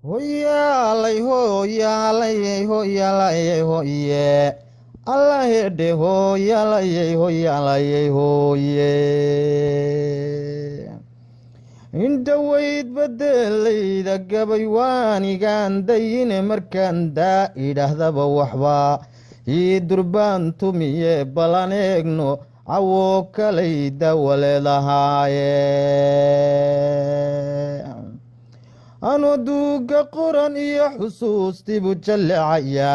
hoyaalay hoyaalay hoyaalay hoye alla hedhe hoyaalay hoyaalay hoye inta weyd bedelayda gabay waanigaan dayine markaan daa idhaahdaba waxba ii durbaan tumiye balan eegno cawo kalay dawa leedahaaye anoo duuga qoran iyo xusuustiibu jallecaya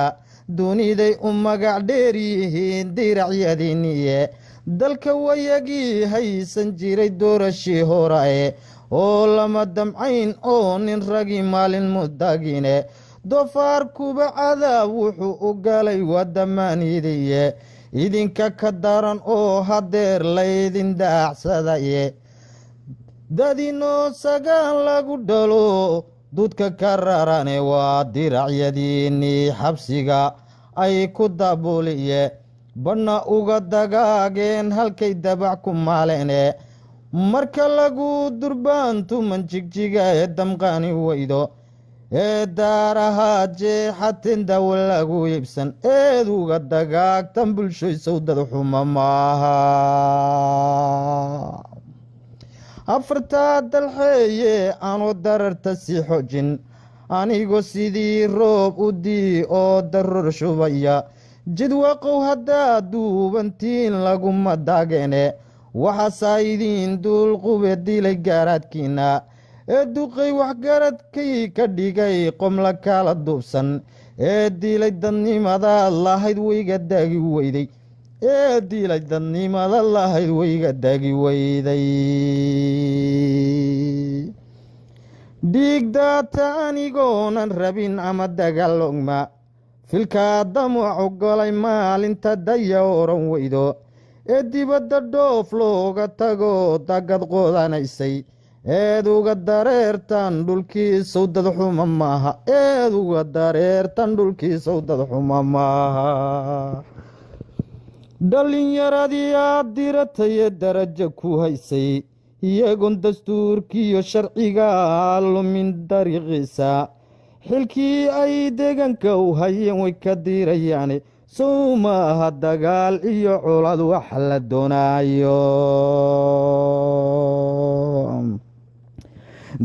duniday u magac dheer yihiin diracyadiiniye dalka wayagii haysan jiray doorashii horae oo lama damcayn oo nin ragi maalin mudagine doofaar kuba cadaab wuxuu u galay waa damaanidiye idinka ka daran oo hadeer laydin daacsadaye dadinoo sagaan lagu dhalo dudka ka rarane waa diracyadiinnii xabsiga ay ku dabuliye badhna uga dagaageen halkay dabac ku maalene marka lagu durbaantuman jigjiga ee damqaani weydo ee daaraha jeexaten dawa lagu iibsan eed uga dagaagtan bulshoy sawdad xuma maaha afartaa dalxeeye aanoo dararta sii xojin anigoo sidii roob u dii oo daror shubaya jidwaqow haddaa duubantiin laguma daagene waxaasaa idiin duulqube dilay gaaraadkiinna ee duqay waxgaradkay ka dhigay qomla kala duubsan ee dilay dadnimadaad lahayd wayga daagi weyday ee dilay dadnimada lahayd wayga daagi weyday dhiigdaata anigoonan rabin ama dagaalogma filkaa damuc ogolay maalinta daya oran weydo ee dibadda dhoof looga tago dagad qoodanaysay eed uga dareertan dhulkii sawdad xuma maaha eed uga dareertan dhulkii sawdad xuma maaha dhalinyaradii aad dirataye darajo ku haysay iyagoon dastuurkiiyo sharciga lumin dariiqiisa xilkii ay deegaanka u hayeen way ka dirayaane sow maaha dagaal iyo colad wax la doonaayo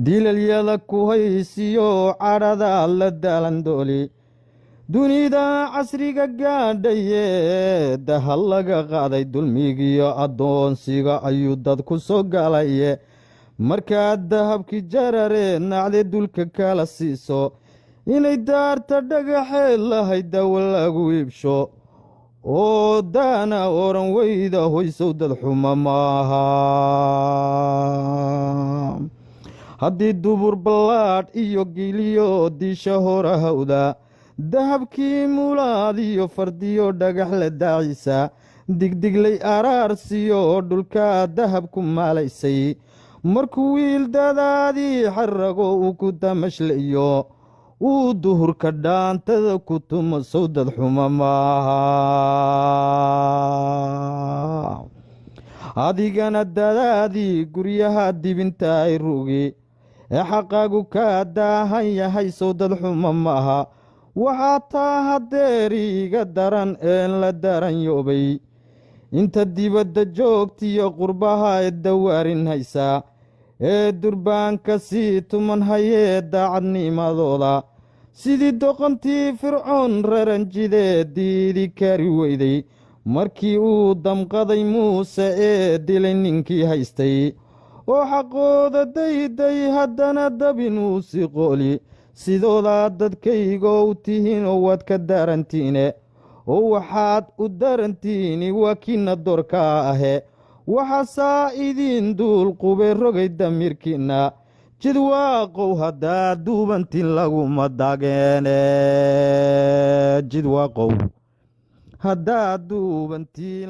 dilalyada ku haysiyo cadhada la daalandooli dunida casriga gaadhaye dahal laga qaaday dulmigiyo addoonsiga ayuu dad ku soo galaye markaad dahabkii jararee nacde dulka kala siiso inay daarta dhagaxeed lahayd dawa lagu iibsho oo daana oran weyda hoy sawdad xuma maaha haddii dubur ballaadh iyo giliyo diisha hora hawda dahabkii mulaad iyo fardiyo dhagax la daaciisa digdiglay araarsiyo dhulka dahab ku maalaysay markuu wiil dadaadii xarago uu ku damashlayo uu duhurka dhaantada ku tumo sawdad xuma maaha adigana dadaadii guryaha dibinta ay rugi ee xaqaagu ka daahan yahay sawdad xuma maaha waxaa taa hadeer iga daran een la daran yoobay inta dibadda joogtiyo qurbaha ee dawaarin haysaa ee durbaanka sii tuman hayee daacadnimadooda sidii doqontii fircoon raranjidee diidi kari weyday markii uu damqaday muuse ee dilay ninkii haystay oo xaqooda dayday haddana dabin uu si qooli sidoodaa dadkaygo u tihiin oo waad ka darantiine oo waxaad u darantiini waa kiina doorka ahe waxaasaa idiin duul qube rogay damirkiinna jidwaaqow haddaa duubantiin laguma dageene jidwaaqow haddaa duubantiin